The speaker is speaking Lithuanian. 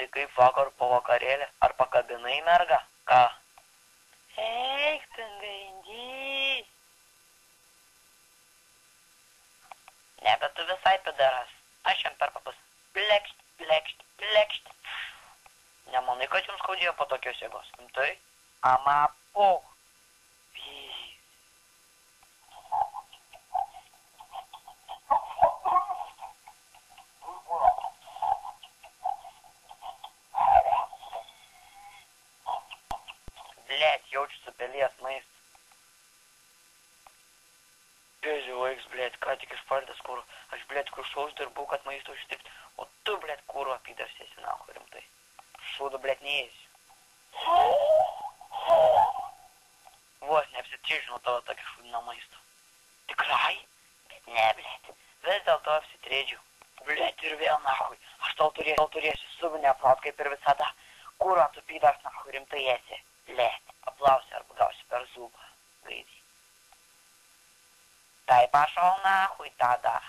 tai kaip vakar po vakarėlį, ar pakabinai mergą? Ką? Eik, tangaindy. Ne, bet tu visai pidaras. Aš jam per papus. Plekšt, plekšt, plekšt. Nemanai, kad jums skaudėjo po tokios jėgos? Tai? Ama, puch. Блять, jaučiu pelies maistą. Pėžiu laiks, blėt, ką tik išpardęs kūro. Aš, blėt, krušau uždirbau, kad maisto uždirbti. O tu, blėt, kūro apydarsiesi, nahu, rimtai. Šūdu, blėt, neėsiu. Vos neapsitrižinau tavo tokį šūdiną maisto. Tikrai? Bet ne, blėt. Vis dėl to apsitriedžiau. Blėt, ir vėl, nahui. Aš tau turėsiu subinę aplaut, kaip ir visada. Kūro tu pydars, nahui, rimtai esi. Blėt, aplausi arba gausi per zubą. Gaidį. Tai пошел нахуй тогда.